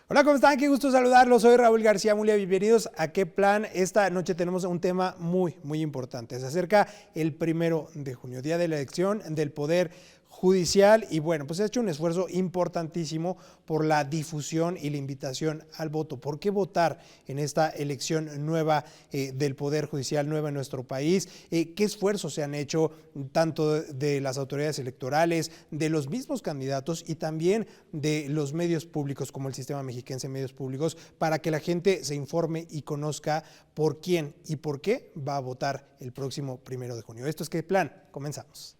Hola, ¿cómo están? Qué gusto saludarlos. Soy Raúl García Mulia. Bienvenidos a ¿Qué plan? Esta noche tenemos un tema muy importante. Se acerca el 1 de junio, día de la elección del Poder Judicial, y bueno, pues se ha hecho un esfuerzo importantísimo por la difusión y la invitación al voto. ¿Por qué votar en esta elección nueva del Poder Judicial, nueva en nuestro país? ¿Qué esfuerzos se han hecho tanto de las autoridades electorales, de los mismos candidatos y también de los medios públicos como el Sistema Mexiquense de Medios Públicos, para que la gente se informe y conozca por quién y por qué va a votar el próximo 1 de junio? Esto es ¿Qué plan? Comenzamos.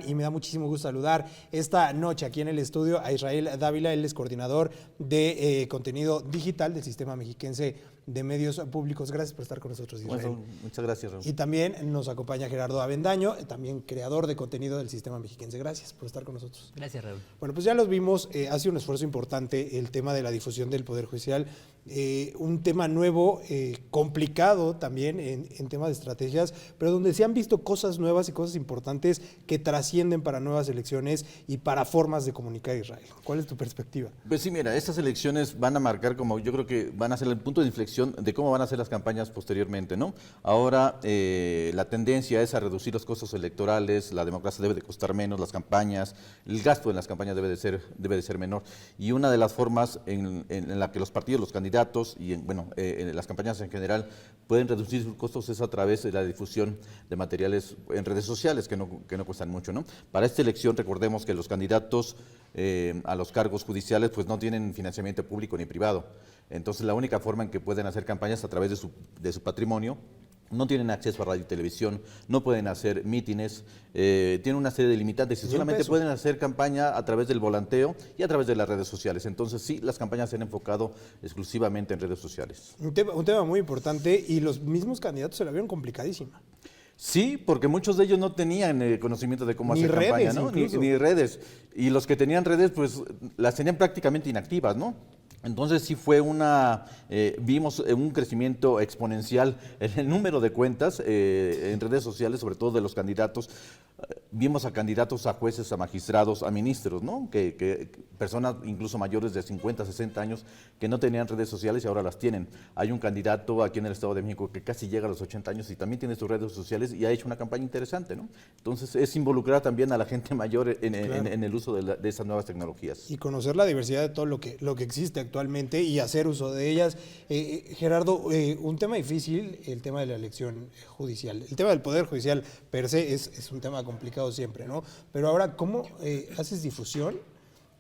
Y me da muchísimo gusto saludar esta noche aquí en el estudio a Israel Dávila. Él es coordinador de contenido digital del Sistema Mexiquense de Medios Públicos. Gracias por estar con nosotros, Israel. Bueno, muchas gracias, Raúl. Y también nos acompaña Gerardo Avendaño, también creador de contenido del Sistema Mexiquense. Gracias por estar con nosotros. Gracias, Raúl. Bueno, pues ya los vimos, hace un esfuerzo importante el tema de la difusión del Poder Judicial, un tema nuevo, complicado también en temas de estrategias, pero donde se han visto cosas nuevas y cosas importantes que trascienden para nuevas elecciones y para formas de comunicar, Israel. ¿Cuál es tu perspectiva? Pues sí, mira, estas elecciones van a marcar, como yo creo que van a ser el punto de inflexión de cómo van a ser las campañas posteriormente, ¿no? Ahora la tendencia es a reducir los costos electorales, la democracia debe de costar menos, las campañas, el gasto en las campañas debe de ser menor. Y una de las formas en la que los partidos, los candidatos y en las campañas en general pueden reducir sus costos es a través de la difusión de materiales en redes sociales que no cuestan mucho, ¿no? Para esta elección recordemos que los candidatos a los cargos judiciales pues no tienen financiamiento público ni privado. Entonces la única forma en que pueden hacer campañas es a través de su patrimonio. No tienen acceso a radio y televisión, no pueden hacer mítines, tienen una serie de limitantes y solamente pueden hacer campaña a través del volanteo y a través de las redes sociales. Entonces sí, las campañas se han enfocado exclusivamente en redes sociales. Un tema muy importante, y los mismos candidatos se la vieron complicadísima. Sí, porque muchos de ellos no tenían conocimiento de cómo hacer campaña, ¿no? Ni redes. Y los que tenían redes, pues las tenían prácticamente inactivas, ¿no? Entonces sí fue vimos un crecimiento exponencial en el número de cuentas en redes sociales, sobre todo de los candidatos. Vimos a candidatos, a jueces, a magistrados, a ministros, ¿no? Que personas incluso mayores de 50, 60 años que no tenían redes sociales y ahora las tienen. Hay un candidato aquí en el Estado de México que casi llega a los 80 años y también tiene sus redes sociales y ha hecho una campaña interesante, ¿no? Entonces es involucrar también a la gente mayor en el uso de esas nuevas tecnologías. Y conocer la diversidad de todo lo que existe actualmente y hacer uso de ellas. Gerardo, un tema difícil, el tema de la elección judicial. El tema del Poder Judicial per se es un tema complicado siempre, ¿no? Pero ahora, ¿cómo haces difusión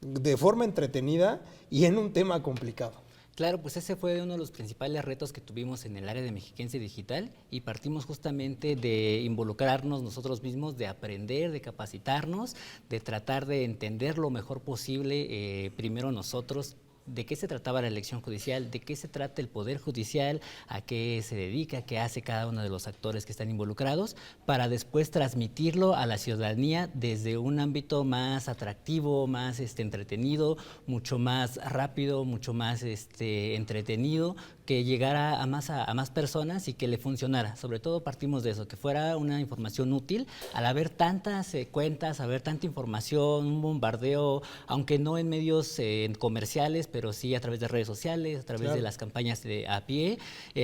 de forma entretenida y en un tema complicado? Claro, pues ese fue uno de los principales retos que tuvimos en el área de Mexiquense Digital, y partimos justamente de involucrarnos nosotros mismos, de aprender, de capacitarnos, de tratar de entender lo mejor posible, primero nosotros, de qué se trataba la elección judicial, de qué se trata el Poder Judicial, a qué se dedica, qué hace cada uno de los actores que están involucrados, para después transmitirlo a la ciudadanía desde un ámbito más atractivo, más entretenido, mucho más rápido, mucho más entretenido, que llegara a más personas y que le funcionara. Sobre todo partimos de eso, que fuera una información útil. Al haber tantas cuentas, haber tanta información, un bombardeo, aunque no en medios comerciales, pero sí a través de redes sociales, a través de las campañas a pie,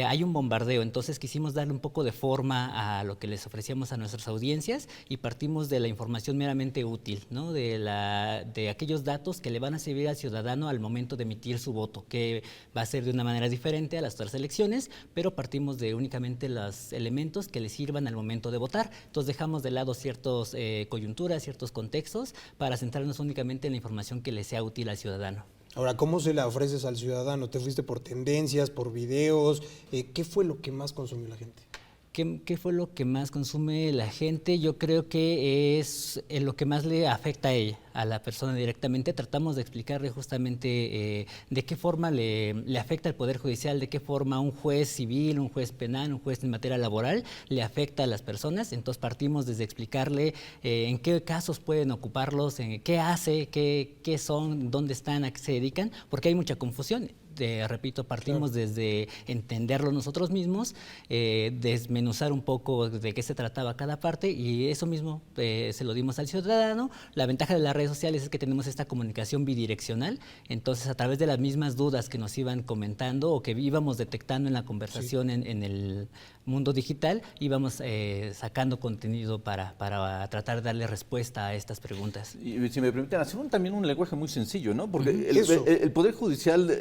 hay un bombardeo. Entonces quisimos darle un poco de forma a lo que les ofrecíamos a nuestras audiencias, y partimos de la información meramente útil, ¿no? De aquellos datos que le van a servir al ciudadano al momento de emitir su voto, que va a ser de una manera diferente a las otras elecciones, pero partimos de únicamente los elementos que le sirvan al momento de votar. Entonces dejamos de lado ciertas coyunturas, ciertos contextos, para centrarnos únicamente en la información que le sea útil al ciudadano. Ahora, ¿cómo se la ofreces al ciudadano? ¿Te fuiste por tendencias, por videos? ¿Qué fue lo que más consumió la gente? ¿Qué fue lo que más consume la gente? Yo creo que es lo que más le afecta a ella, a la persona directamente. Tratamos de explicarle justamente de qué forma le afecta el Poder Judicial, de qué forma un juez civil, un juez penal, un juez en materia laboral le afecta a las personas. Entonces partimos desde explicarle en qué casos pueden ocuparlos, en qué hace, qué son, dónde están, a qué se dedican, porque hay mucha confusión. Repito, partimos desde entenderlo nosotros mismos, desmenuzar un poco de qué se trataba cada parte y eso mismo se lo dimos al ciudadano. La ventaja de las redes sociales es que tenemos esta comunicación bidireccional, entonces a través de las mismas dudas que nos iban comentando o que íbamos detectando en la conversación en el mundo digital, íbamos sacando contenido para tratar de darle respuesta a estas preguntas. Y si me permiten, hacer también un lenguaje muy sencillo, ¿no? Porque el Poder Judicial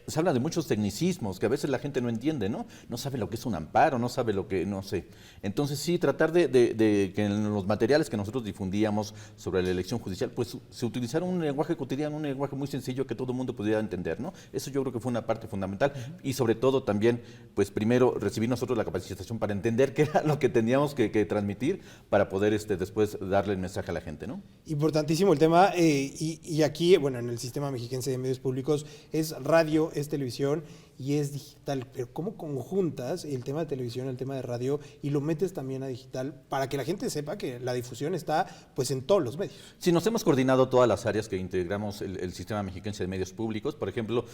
se habla de muchos tecnicismos que a veces la gente no entiende, ¿no? No sabe lo que es un amparo, no sabe lo que, no sé. Entonces sí, tratar de que en los materiales que nosotros difundíamos sobre la elección judicial, pues se utilizara un lenguaje cotidiano, un lenguaje muy sencillo que todo el mundo pudiera entender, ¿no? Eso yo creo que fue una parte fundamental. Y sobre todo también, pues primero recibir nosotros la capacitación para entender qué era lo que teníamos que transmitir para poder después darle el mensaje a la gente, ¿no? Importantísimo el tema, y aquí, bueno, en el sistema mexiquense de medios públicos es radio, es televisión y es digital, pero ¿cómo conjuntas el tema de televisión, el tema de radio y lo metes también a digital para que la gente sepa que la difusión está pues en todos los medios? Sí, nos hemos coordinado todas las áreas que integramos el sistema mexiquense de medios públicos. Por ejemplo,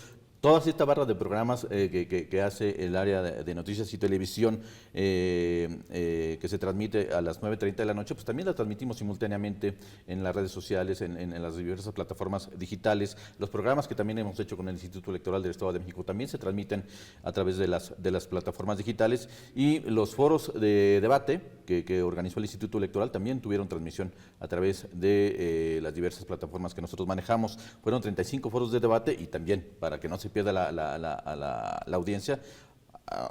toda esta barra de programas que hace el área de noticias y televisión que se transmite a las 9:30 de la noche, pues también la transmitimos simultáneamente en las redes sociales, en las diversas plataformas digitales. Los programas que también hemos hecho con el Instituto Electoral del Estado de México también se transmiten a través de las plataformas digitales, y los foros de debate que organizó el Instituto Electoral también tuvieron transmisión a través de las diversas plataformas que nosotros manejamos. Fueron 35 foros de debate, y también para que no se pierda la audiencia,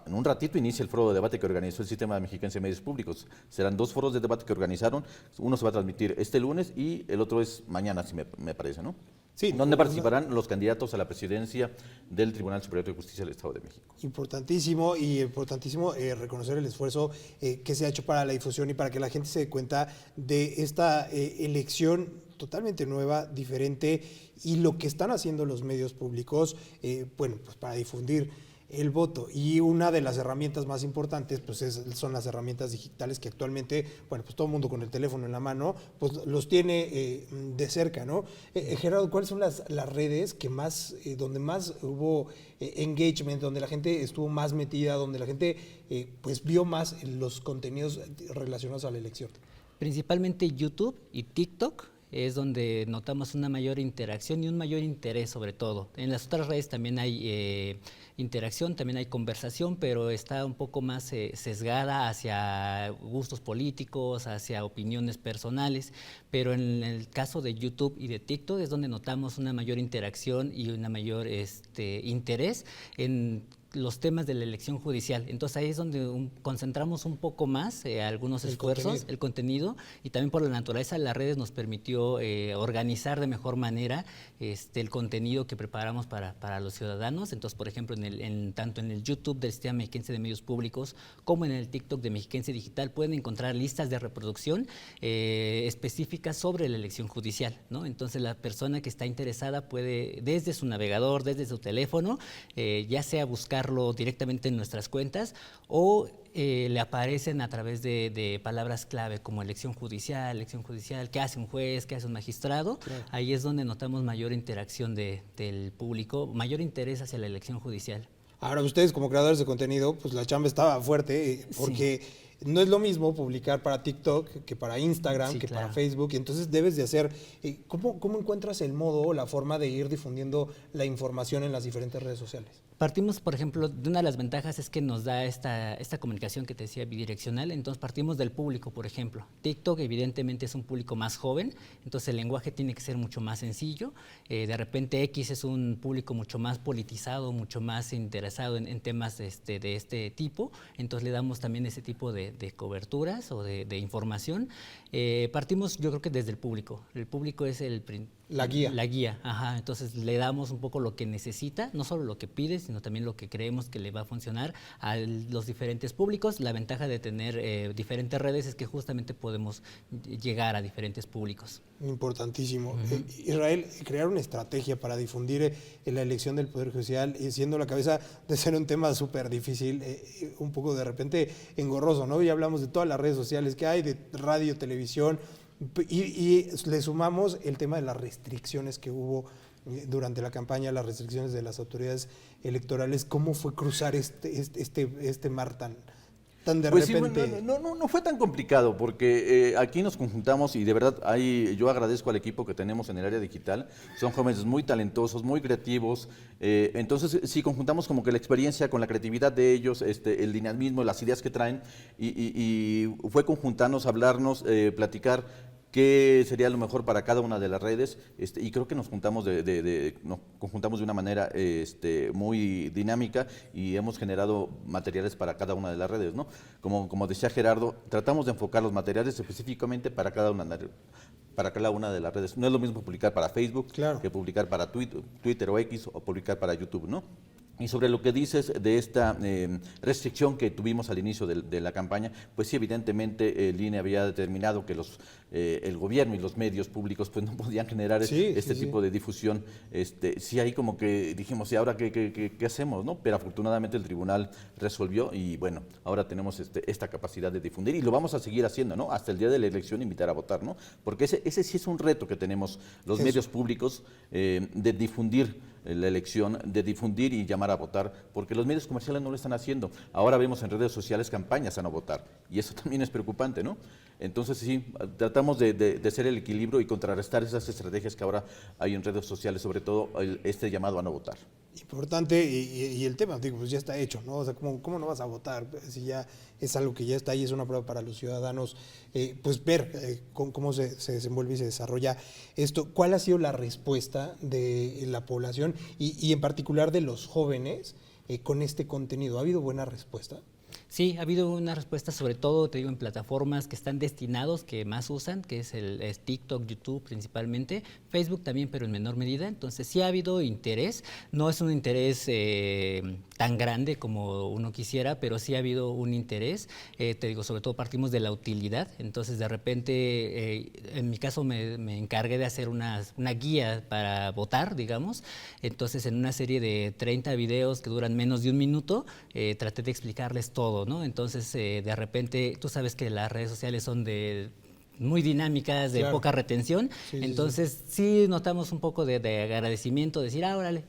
en un ratito inicia el foro de debate que organizó el Sistema Mexiquense de Medios Públicos. Serán 2 foros de debate que organizaron, uno se va a transmitir este lunes y el otro es mañana, si me parece, ¿no? Sí, donde participarán los candidatos a la presidencia del Tribunal Superior de Justicia del Estado de México. Importantísimo, y importantísimo reconocer el esfuerzo que se ha hecho para la difusión y para que la gente se dé cuenta de esta elección totalmente nueva, diferente, y lo que están haciendo los medios públicos, bueno, pues para difundir el voto. Y una de las herramientas más importantes pues son las herramientas digitales que actualmente, bueno, pues todo el mundo con el teléfono en la mano pues los tiene de cerca, ¿no? Gerardo, ¿cuáles son las redes que más, donde más hubo engagement, donde la gente estuvo más metida, donde la gente pues vio más los contenidos relacionados a la elección? Principalmente YouTube y TikTok es donde notamos una mayor interacción y un mayor interés sobre todo. En las otras redes también hay interacción, también hay conversación, pero está un poco más sesgada hacia gustos políticos, hacia opiniones personales, pero en el caso de YouTube y de TikTok es donde notamos una mayor interacción y una mayor interés en los temas de la elección judicial. Entonces ahí es donde concentramos un poco más algunos esfuerzos, el contenido, y también por la naturaleza de las redes nos permitió organizar de mejor manera el contenido que preparamos para los ciudadanos. Entonces, por ejemplo, tanto en el YouTube del Sistema Mexiquense de Medios Públicos como en el TikTok de Mexiquense Digital pueden encontrar listas de reproducción específicas sobre la elección judicial, ¿no? Entonces la persona que está interesada puede desde su navegador, desde su teléfono, ya sea buscarlo directamente en nuestras cuentas o le aparecen a través de palabras clave como elección judicial, qué hace un juez, qué hace un magistrado. Claro. Ahí es donde notamos mayor interacción del público, mayor interés hacia la elección judicial. Ahora, ustedes como creadores de contenido, pues la chamba estaba fuerte, porque sí, no es lo mismo publicar para TikTok que para Instagram, sí, que claro, para Facebook, y entonces debes de hacer, ¿cómo encuentras el modo o la forma de ir difundiendo la información en las diferentes redes sociales? Partimos, por ejemplo, de una de las ventajas es que nos da esta comunicación que te decía bidireccional, entonces partimos del público, por ejemplo. TikTok evidentemente es un público más joven, entonces el lenguaje tiene que ser mucho más sencillo. De repente X es un público mucho más politizado, mucho más interesado en temas de este tipo, entonces le damos también ese tipo de coberturas o de información. Partimos yo creo que desde el público. El público es La guía. La guía, ajá. Entonces le damos un poco lo que necesita, no solo lo que pide, sino también lo que creemos que le va a funcionar a los diferentes públicos. La ventaja de tener diferentes redes es que justamente podemos llegar a diferentes públicos. Importantísimo. Israel, crear una estrategia para difundir la elección del Poder Judicial, siendo la cabeza de ser un tema súper difícil, un poco de repente engorroso, ¿no? Ya hablamos de todas las redes sociales que hay, de radio, televisión, y le sumamos el tema de las restricciones que hubo durante la campaña, las restricciones de las autoridades electorales. ¿Cómo fue cruzar este mar tan de Pues repente? sí, no fue tan complicado porque aquí nos conjuntamos y de verdad yo agradezco al equipo que tenemos en el área digital. Son jóvenes muy talentosos, muy creativos. Entonces sí conjuntamos como que la experiencia con la creatividad de ellos, el dinamismo, las ideas que traen y fue conjuntarnos, hablarnos, platicar qué sería lo mejor para cada una de las redes, y creo que nos conjuntamos de una manera muy dinámica y hemos generado materiales para cada una de las redes, ¿no? Como decía Gerardo, tratamos de enfocar los materiales específicamente para cada una de las redes. No es lo mismo publicar para Facebook Claro. que publicar para Twitter o X o publicar para YouTube, ¿no? Y sobre lo que dices de esta restricción que tuvimos al inicio de la campaña, pues sí, evidentemente el INE había determinado que el gobierno y los medios públicos pues no podían generar este tipo de difusión. Sí, ahí como que dijimos, ¿y ahora qué hacemos, no? Pero afortunadamente el tribunal resolvió y bueno, ahora tenemos esta capacidad de difundir y lo vamos a seguir haciendo, ¿no? Hasta el día de la elección invitar a votar, ¿no? Porque ese sí es un reto que tenemos los medios públicos de difundir la elección, de difundir y llamar a votar, porque los medios comerciales no lo están haciendo. Ahora vemos en redes sociales campañas a no votar, y eso también es preocupante, ¿no? Entonces sí, tratamos de hacer el equilibrio y contrarrestar esas estrategias que ahora hay en redes sociales, sobre todo este llamado a no votar. Importante, y el tema, digo, pues ya está hecho, ¿no? O sea, ¿cómo no vas a votar? Si ya es algo que ya está ahí, es una prueba para los ciudadanos, pues ver cómo se desenvuelve y se desarrolla esto. ¿Cuál ha sido la respuesta de la población y en particular de los jóvenes con este contenido? ¿Ha habido buena respuesta? Sí, ha habido una respuesta, sobre todo, te digo, en plataformas que están destinados, que más usan, que es TikTok, YouTube principalmente, Facebook también, pero en menor medida. Entonces sí ha habido interés, no es un interés tan grande como uno quisiera, pero sí ha habido un interés. Te digo, sobre todo partimos de la utilidad. Entonces de repente, en mi caso me encargué de hacer una guía para votar, digamos. Entonces en una serie de 30 videos que duran menos de un minuto, traté de explicarles todo, ¿no? Entonces, de repente, tú sabes que las redes sociales son muy dinámicas, de poca retención, entonces sí notamos un poco de agradecimiento, decir, órale,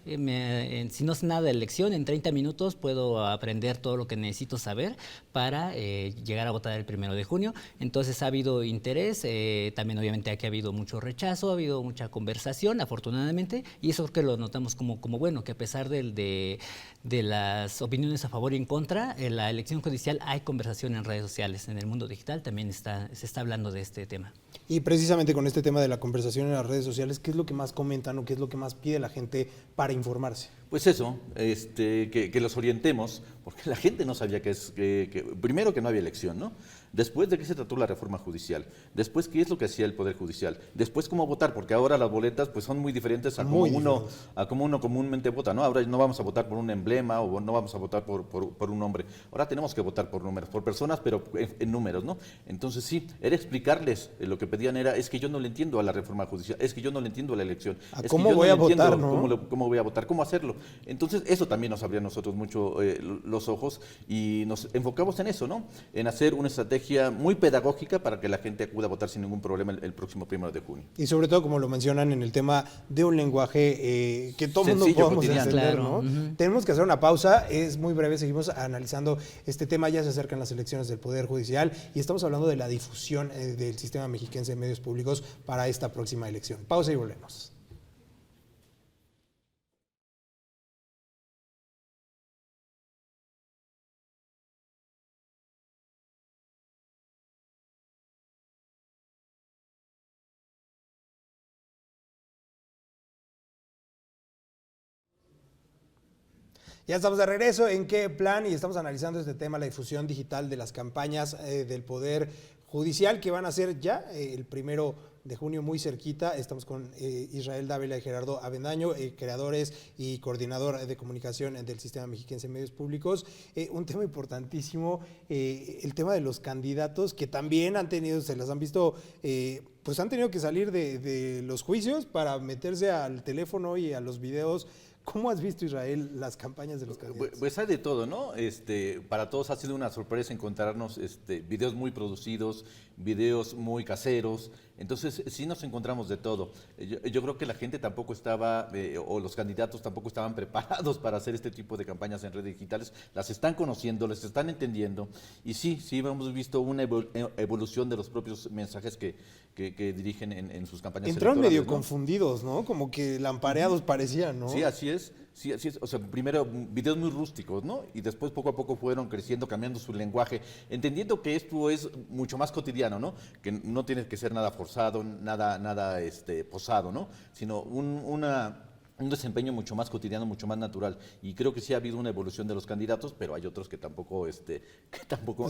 si no sé nada de elección, en 30 minutos puedo aprender todo lo que necesito saber para llegar a votar el 1 de junio. Entonces ha habido interés, también obviamente aquí ha habido mucho rechazo, ha habido mucha conversación, afortunadamente, y eso creo que lo notamos como bueno, que a pesar de las opiniones a favor y en contra, en la elección judicial hay conversación en redes sociales, en el mundo digital también se está hablando de este tema. Y precisamente con este tema de la conversación en las redes sociales, ¿qué es lo que más comentan o qué es lo que más pide la gente para informarse? Pues eso, que los orientemos, porque la gente no sabía primero que no había elección, ¿no? Después de qué se trató la reforma judicial, después qué es lo que hacía el Poder Judicial, después cómo votar, porque ahora las boletas pues son muy diferentes a como uno comúnmente vota, ¿no? Ahora no vamos a votar por un emblema o no vamos a votar por un nombre, ahora tenemos que votar por números, por personas, pero en números, ¿no? Entonces sí, era explicarles, lo que pedían es que yo no le entiendo a la reforma judicial, es que yo no le entiendo a la elección, ¿Cómo voy a votar, no? ¿Cómo voy a votar? ¿Cómo hacerlo? Entonces eso también nos abría a nosotros mucho los ojos y nos enfocamos en eso, ¿no? En hacer una estrategia muy pedagógica para que la gente acuda a votar sin ningún problema el próximo 1 de junio. Y sobre todo, como lo mencionan, en el tema de un lenguaje que todo el mundo podamos entender, claro. ¿no? Tenemos que hacer una pausa, es muy breve, seguimos analizando este tema, ya se acercan las elecciones del Poder Judicial y estamos hablando de la difusión del sistema mexiquense de medios públicos para esta próxima elección. Pausa y volvemos. Ya estamos de regreso. ¿En qué plan? Y estamos analizando este tema, la difusión digital de las campañas del Poder Judicial que van a ser ya el 1 de junio, muy cerquita. Estamos con Israel Dávila y Gerardo Avendaño, creadores y coordinador de comunicación del Sistema Mexiquense de Medios Públicos. Un tema importantísimo, el tema de los candidatos que también han tenido, se las han visto, pues han tenido que salir de los juicios para meterse al teléfono y a los videos. ¿Cómo has visto, Israel, las campañas de los candidatos? Pues hay de todo, ¿no? Para todos ha sido una sorpresa encontrarnos videos muy producidos, videos muy caseros. Entonces, sí nos encontramos de todo. Yo creo que la gente tampoco estaba, o los candidatos tampoco estaban preparados para hacer este tipo de campañas en redes digitales. Las están conociendo, las están entendiendo. Y sí hemos visto una evolución de los propios mensajes que dirigen en sus campañas Entraron electorales, medio ¿no? confundidos, ¿no? Como que lampareados parecían, ¿no? Sí, así es. Sí, así es. O sea, primero videos muy rústicos, ¿no? Y después poco a poco fueron creciendo, cambiando su lenguaje, entendiendo que esto es mucho más cotidiano, ¿no? Que no tiene que ser nada forzado, nada posado, ¿no? Sino un desempeño mucho más cotidiano, mucho más natural. Y creo que sí ha habido una evolución de los candidatos, pero hay otros que tampoco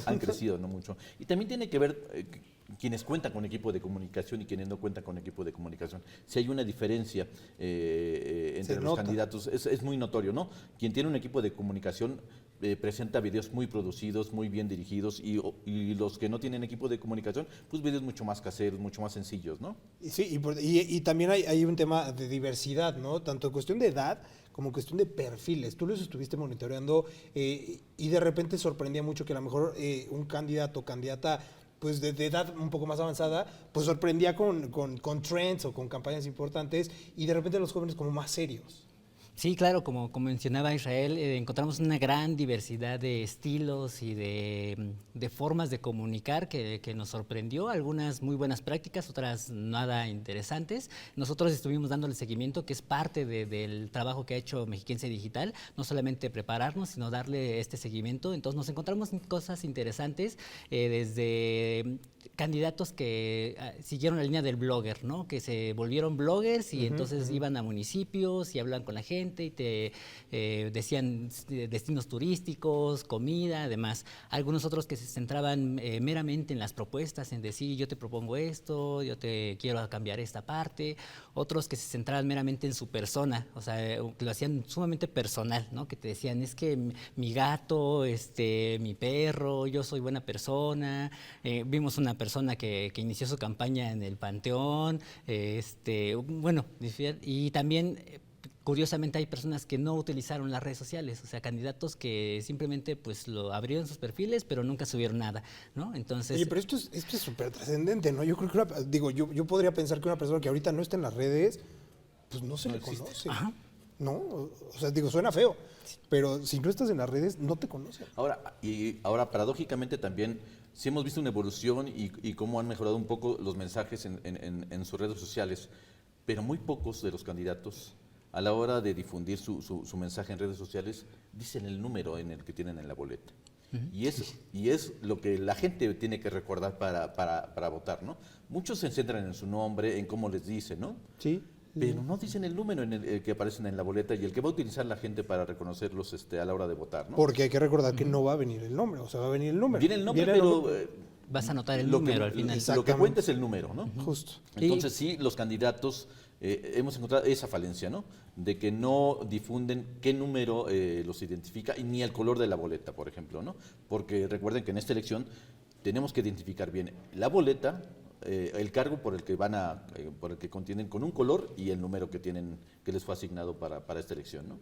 han crecido, ¿no? Mucho. Y también tiene que ver quienes cuentan con equipo de comunicación y quienes no cuentan con equipo de comunicación. Si hay una diferencia entre los candidatos, es muy notorio, ¿no? Quien tiene un equipo de comunicación presenta videos muy producidos, muy bien dirigidos, y los que no tienen equipo de comunicación, pues videos mucho más caseros, mucho más sencillos, ¿no? Sí, y también hay un tema de diversidad, ¿no? Tanto en cuestión de edad como en cuestión de perfiles. Tú los estuviste monitoreando y de repente sorprendía mucho que a lo mejor un candidato o candidata pues de edad un poco más avanzada, pues sorprendía con trends o con campañas importantes, y de repente los jóvenes como más serios. Sí, claro, como mencionaba Israel, encontramos una gran diversidad de estilos y de formas de comunicar que nos sorprendió, algunas muy buenas prácticas, otras nada interesantes. Nosotros estuvimos dándole seguimiento, que es parte del trabajo que ha hecho Mexiquense Digital, no solamente prepararnos, sino darle este seguimiento. Entonces nos encontramos cosas interesantes, desde candidatos que siguieron la línea del blogger, ¿no? Que se volvieron bloggers y entonces iban a municipios y hablan con la gente y te decían destinos turísticos, comida, además. Algunos otros que se centraban meramente en las propuestas, en decir yo te propongo esto, yo te quiero cambiar esta parte. Otros que se centraban meramente en su persona, o sea, que lo hacían sumamente personal, ¿no? Que te decían es que mi gato, mi perro, yo soy buena persona. Vimos una persona que inició su campaña en el Panteón, bueno, y también curiosamente hay personas que no utilizaron las redes sociales, o sea, candidatos que simplemente pues lo abrieron sus perfiles, pero nunca subieron nada, ¿no? Entonces... Oye, pero esto es súper trascendente, ¿no? Yo creo que, yo podría pensar que una persona que ahorita no está en las redes, pues no se le conoce. Ajá. ¿No? O sea, suena feo, pero si no estás en las redes, no te conocen. Ahora, paradójicamente también, sí hemos visto una evolución y cómo han mejorado un poco los mensajes en sus redes sociales, pero muy pocos de los candidatos, a la hora de difundir su mensaje en redes sociales, dicen el número en el que tienen en la boleta. Y es lo que la gente tiene que recordar para votar, ¿no? Muchos se centran en su nombre, en cómo les dicen, ¿no? Sí. Pero no dicen el número en el que aparecen en la boleta y el que va a utilizar la gente para reconocerlos a la hora de votar, ¿no? Porque hay que recordar que no va a venir el nombre, o sea, va a venir el número. Viene el nombre, pero... vas a anotar el número al final. Lo que cuenta es el número, ¿no? Justo. Entonces sí, los candidatos hemos encontrado esa falencia, ¿no? De que no difunden qué número los identifica y ni el color de la boleta, por ejemplo, ¿no? Porque recuerden que en esta elección tenemos que identificar bien la boleta, el cargo por el que por el que contienen con un color y el número que les fue asignado para esta elección, ¿no?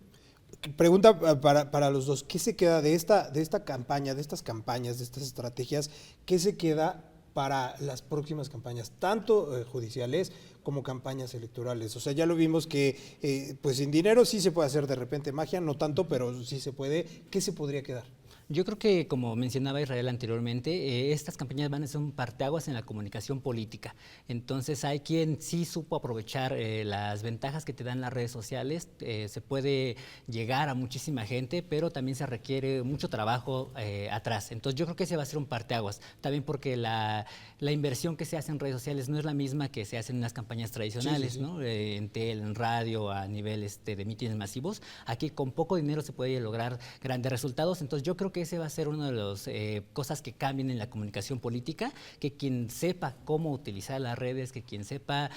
Pregunta para los dos, ¿qué se queda de esta campaña, de estas campañas, de estas estrategias? ¿Qué se queda para las próximas campañas, tanto judiciales como campañas electorales? O sea, ya lo vimos que pues sin dinero sí se puede hacer de repente magia, no tanto, pero sí se puede. ¿Qué se podría quedar? Yo creo que, como mencionaba Israel anteriormente, estas campañas van a ser un parteaguas en la comunicación política. Entonces hay quien sí supo aprovechar las ventajas que te dan las redes sociales. Se puede llegar a muchísima gente, pero también se requiere mucho trabajo atrás. Entonces yo creo que ese va a ser un parteaguas. También porque la inversión que se hace en redes sociales no es la misma que se hace en unas campañas tradicionales, sí. ¿No? En tele, en radio, a nivel de mítines masivos. Aquí con poco dinero se puede lograr grandes resultados. Entonces yo creo que que ese va a ser una de las cosas que cambien en la comunicación política, que quien sepa cómo utilizar las redes, que quien sepa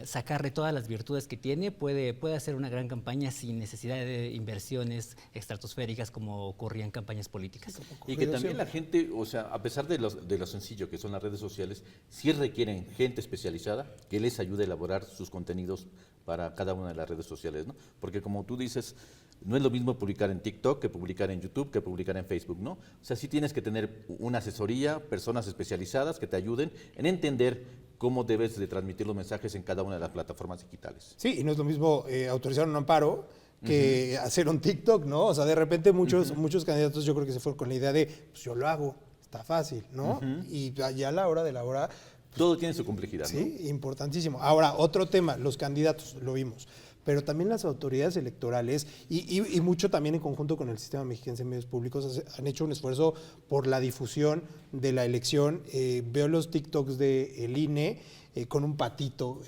sacarle todas las virtudes que tiene, puede hacer una gran campaña sin necesidad de inversiones estratosféricas como ocurría en campañas políticas. Y que también la gente, o sea, a pesar de lo sencillo que son las redes sociales, sí requieren gente especializada que les ayude a elaborar sus contenidos para cada una de las redes sociales, ¿no? Porque como tú dices, no es lo mismo publicar en TikTok que publicar en YouTube que publicar en Facebook, ¿no? O sea, sí tienes que tener una asesoría, personas especializadas que te ayuden en entender cómo debes de transmitir los mensajes en cada una de las plataformas digitales. Sí, y no es lo mismo autorizar un amparo que hacer un TikTok, ¿no? O sea, de repente muchos candidatos yo creo que se fueron con la idea de, pues yo lo hago, está fácil, ¿no? Y ya a la hora de la hora... Todo tiene su complejidad, ¿no? Sí, importantísimo. Ahora, otro tema, los candidatos, lo vimos, pero también las autoridades electorales y mucho también en conjunto con el Sistema Mexiquense de Medios Públicos han hecho un esfuerzo por la difusión de la elección. Veo los TikToks del INE con un patito,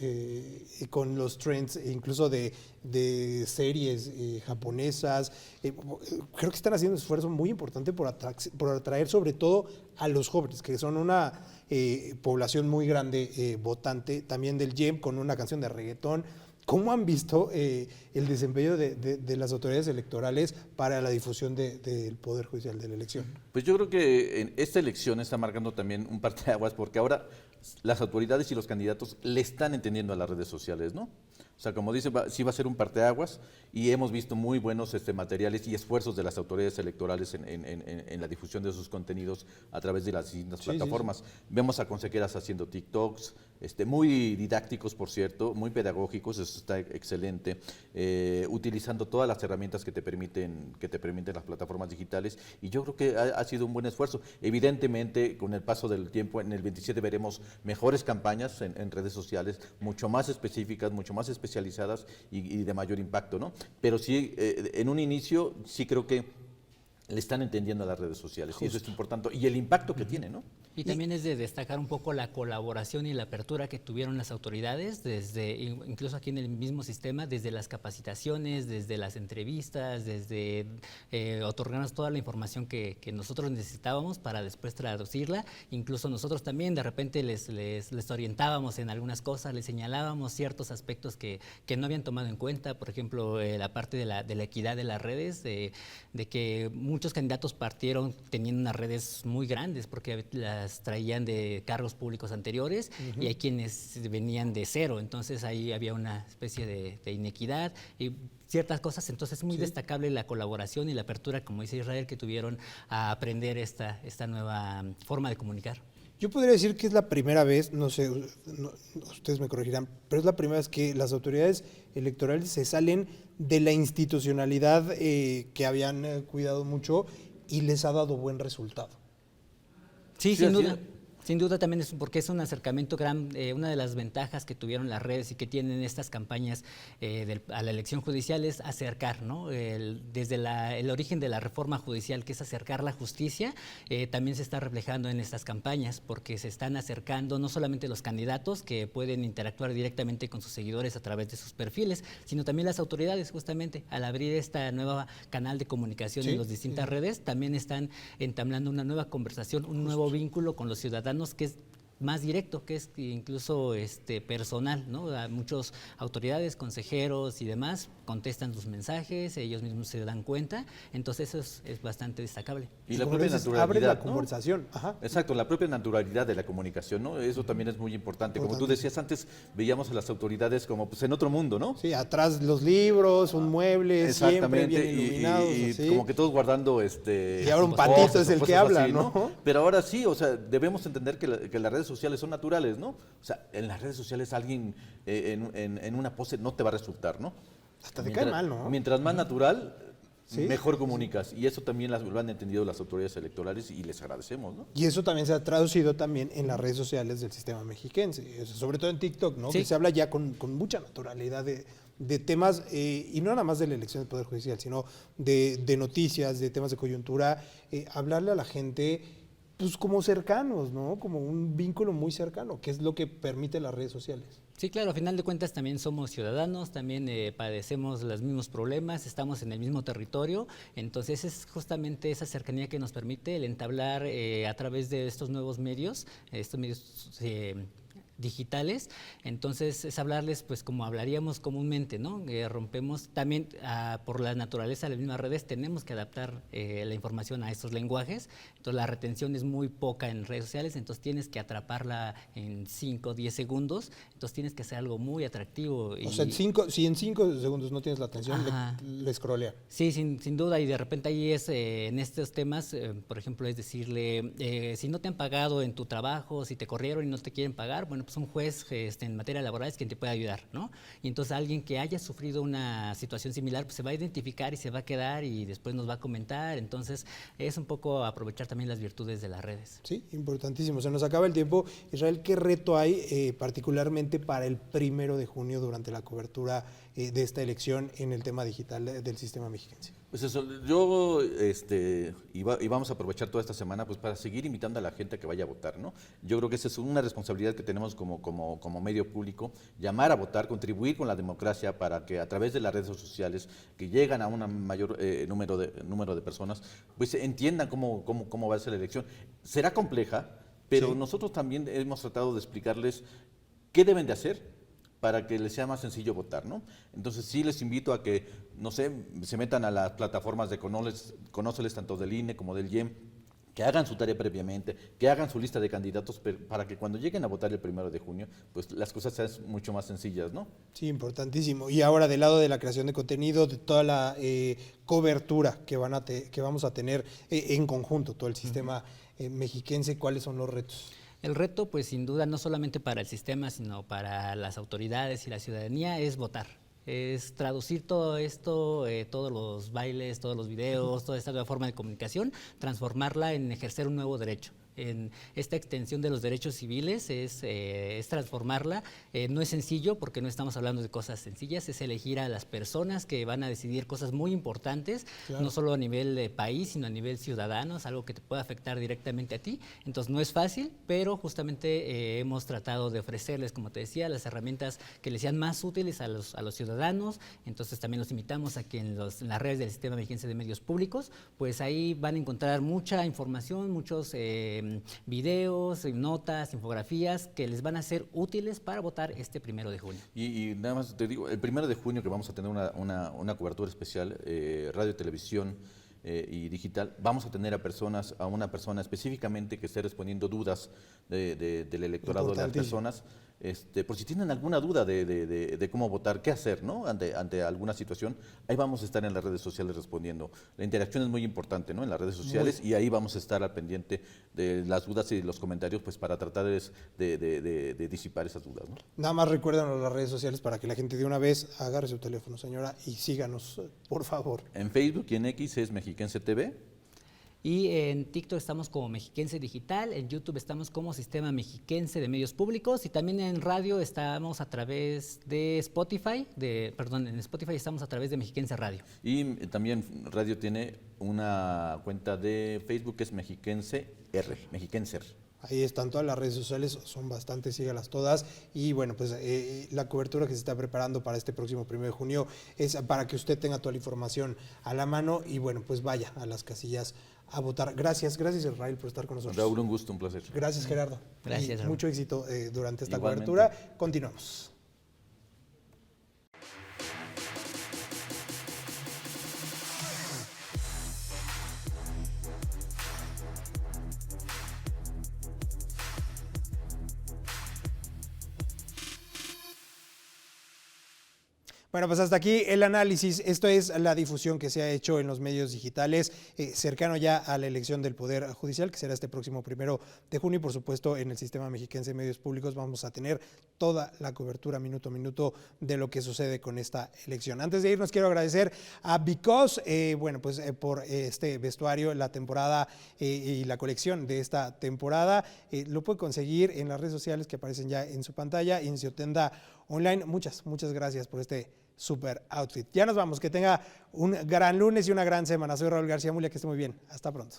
con los trends incluso de series japonesas. Creo que están haciendo un esfuerzo muy importante por atraer sobre todo a los jóvenes, que son una población muy grande votante, también del YEM, con una canción de reggaetón. ¿Cómo han visto el desempeño de las autoridades electorales para la difusión del Poder Judicial de la elección? Pues yo creo que en esta elección está marcando también un parteaguas, porque ahora las autoridades y los candidatos le están entendiendo a las redes sociales, ¿no? O sea, como dice, sí va a ser un parteaguas y hemos visto muy buenos materiales y esfuerzos de las autoridades electorales en la difusión de sus contenidos a través de las distintas plataformas. Sí. Vemos a consejeras haciendo TikToks, muy didácticos, por cierto, muy pedagógicos, eso está excelente, utilizando todas las herramientas que te permiten las plataformas digitales, y yo creo que ha sido un buen esfuerzo. Evidentemente, con el paso del tiempo, en el 27 veremos mejores campañas en redes sociales, mucho más específicas, mucho más especializadas y de mayor impacto, ¿no? Pero sí, en un inicio, sí creo que le están entendiendo a las redes sociales. Justo. Y eso es importante. Y el impacto que tiene, ¿no? Y también es de destacar un poco la colaboración y la apertura que tuvieron las autoridades, incluso aquí en el mismo sistema, desde las capacitaciones, desde las entrevistas, desde otorgarnos toda la información que nosotros necesitábamos para después traducirla. Incluso nosotros también de repente les orientábamos en algunas cosas, les señalábamos ciertos aspectos que no habían tomado en cuenta, por ejemplo, la parte de la equidad de las redes, de que muchos candidatos partieron teniendo unas redes muy grandes porque las traían de cargos públicos anteriores y hay quienes venían de cero, entonces ahí había una especie de inequidad y ciertas cosas, entonces es muy destacable la colaboración y la apertura, como dice Israel, que tuvieron a aprender esta nueva forma de comunicar. Yo podría decir que es la primera vez, no sé, ustedes me corregirán, pero es la primera vez que las autoridades electorales se salen de la institucionalidad que habían cuidado mucho y les ha dado buen resultado. Sí, sin duda. Sin duda también es porque es un acercamiento una de las ventajas que tuvieron las redes y que tienen estas campañas a la elección judicial es acercar, ¿no? Desde el origen de la reforma judicial, que es acercar la justicia, también se está reflejando en estas campañas porque se están acercando no solamente los candidatos que pueden interactuar directamente con sus seguidores a través de sus perfiles, sino también las autoridades, justamente al abrir esta nueva canal de comunicación en las distintas redes, también están entablando una nueva conversación, un nuevo vínculo con los ciudadanos que es más directo, que es incluso personal, ¿no? A muchas autoridades, consejeros y demás contestan sus mensajes, ellos mismos se dan cuenta, entonces eso es bastante destacable. Y la propia naturalidad, abre la conversación. ¿No? Ajá. Exacto, la propia naturalidad de la comunicación, ¿no? Eso también es muy importante. Como tú decías antes, veíamos a las autoridades como pues, en otro mundo, ¿no? Sí, atrás los libros, un mueble, siempre bien iluminados. Y como que todos guardando y ahora un patito es el que habla, así, ¿no? Pero ahora sí, o sea, debemos entender que las redes sociales son naturales, ¿no? O sea, en las redes sociales alguien en una pose no te va a resultar, ¿no? Hasta te cae mal, ¿no? Mientras más natural, mejor comunicas. Y eso también lo han entendido las autoridades electorales y les agradecemos, ¿no? Y eso también se ha traducido también en las redes sociales del sistema mexiquense, sobre todo en TikTok, ¿no? Sí. Que se habla ya con mucha naturalidad de temas, y no nada más de la elección del Poder Judicial, sino de noticias, de temas de coyuntura, hablarle a la gente pues como cercanos, ¿no? Como un vínculo muy cercano, que es lo que permite las redes sociales. Sí, claro, a final de cuentas también somos ciudadanos, también padecemos los mismos problemas, estamos en el mismo territorio, entonces es justamente esa cercanía que nos permite el entablar a través de estos nuevos medios, digitales, entonces es hablarles pues como hablaríamos comúnmente, ¿no? Rompemos también por la naturaleza de las mismas redes, tenemos que adaptar la información a estos lenguajes, entonces la retención es muy poca en redes sociales, entonces tienes que atraparla en 5 o 10 segundos, entonces tienes que hacer algo muy atractivo. O sea, si en 5 segundos no tienes la atención, le scrollean. Sí, sin duda, y de repente ahí es en estos temas, por ejemplo, es decirle, si no te han pagado en tu trabajo, si te corrieron y no te quieren pagar, bueno, pues un juez en materia laboral es quien te puede ayudar, ¿no? Y entonces alguien que haya sufrido una situación similar, pues se va a identificar y se va a quedar y después nos va a comentar, entonces es un poco aprovechar también las virtudes de las redes. Sí, importantísimo. Se nos acaba el tiempo. Israel, ¿qué reto hay particularmente para el 1 de junio durante la cobertura de esta elección en el tema digital del sistema mexiquense? Pues eso, y vamos a aprovechar toda esta semana pues para seguir invitando a la gente a que vaya a votar, ¿no? Yo creo que esa es una responsabilidad que tenemos como medio público, llamar a votar, contribuir con la democracia para que a través de las redes sociales que llegan a un mayor número de personas, pues entiendan cómo va a ser la elección. Será compleja, pero nosotros también hemos tratado de explicarles qué deben de hacer para que les sea más sencillo votar, ¿no? Entonces sí les invito a que, no sé, se metan a las plataformas de Conóceles, tanto del INE como del IEM, que hagan su tarea previamente, que hagan su lista de candidatos para que cuando lleguen a votar el 1 de junio, pues las cosas sean mucho más sencillas, ¿no? Sí, importantísimo. Y ahora del lado de la creación de contenido, de toda la cobertura que vamos a tener en conjunto, todo el sistema mexiquense, ¿cuáles son los retos? El reto, pues sin duda, no solamente para el sistema, sino para las autoridades y la ciudadanía, es votar. Es traducir todo esto, todos los bailes, todos los videos, toda esta nueva forma de comunicación, transformarla en ejercer un nuevo derecho. En esta extensión de los derechos civiles es transformarla. No es sencillo porque no estamos hablando de cosas sencillas, es elegir a las personas que van a decidir cosas muy importantes, claro, no solo a nivel de país, sino a nivel ciudadano, es algo que te puede afectar directamente a ti. Entonces no es fácil, pero justamente hemos tratado de ofrecerles, como te decía, las herramientas que les sean más útiles a los ciudadanos. Entonces también los invitamos a que en las redes del Sistema Mexiquense de Medios Públicos, pues ahí van a encontrar mucha información, muchos videos, notas, infografías que les van a ser útiles para votar este 1 de junio. Y nada más te digo, el 1 de junio que vamos a tener una cobertura especial, radio, televisión y digital, vamos a tener a una persona específicamente que esté respondiendo dudas del electorado, de las personas, por si tienen alguna duda de cómo votar, qué hacer, ¿no? Ante alguna situación, ahí vamos a estar en las redes sociales respondiendo. La interacción es muy importante, ¿no? En las redes sociales, y ahí vamos a estar al pendiente de las dudas y los comentarios, pues para tratar de disipar esas dudas, ¿no? Nada más recuérdanos las redes sociales para que la gente de una vez agarre su teléfono, señora, y síganos, por favor. En Facebook y en X es Mexiquense TV. Y en TikTok estamos como Mexiquense Digital, en YouTube estamos como Sistema Mexiquense de Medios Públicos y también en radio estamos a través de Spotify, en Spotify estamos a través de Mexiquense Radio. Y también radio tiene una cuenta de Facebook que es Mexiquense R. Ahí están todas las redes sociales, son bastantes, sígalas todas. Y bueno, pues la cobertura que se está preparando para este próximo 1 de junio es para que usted tenga toda la información a la mano y bueno, pues vaya a las casillas a votar. Gracias Israel por estar con nosotros. Raúl, un gusto, un placer. Gracias Gerardo. Gracias. Y mucho éxito durante esta Igualmente. cobertura. Continuamos. Bueno, pues hasta aquí el análisis. Esto es la difusión que se ha hecho en los medios digitales, cercano ya a la elección del Poder Judicial, que será este próximo 1 de junio. Y por supuesto, en el Sistema Mexiquense de Medios Públicos vamos a tener toda la cobertura minuto a minuto de lo que sucede con esta elección. Antes de irnos, quiero agradecer a Because, por este vestuario, la temporada y la colección de esta temporada. Lo puede conseguir en las redes sociales que aparecen ya en su pantalla y en su tienda online. Muchas gracias por este super outfit. Ya nos vamos, que tenga un gran lunes y una gran semana. Soy Raúl García Mulia, que esté muy bien. Hasta pronto.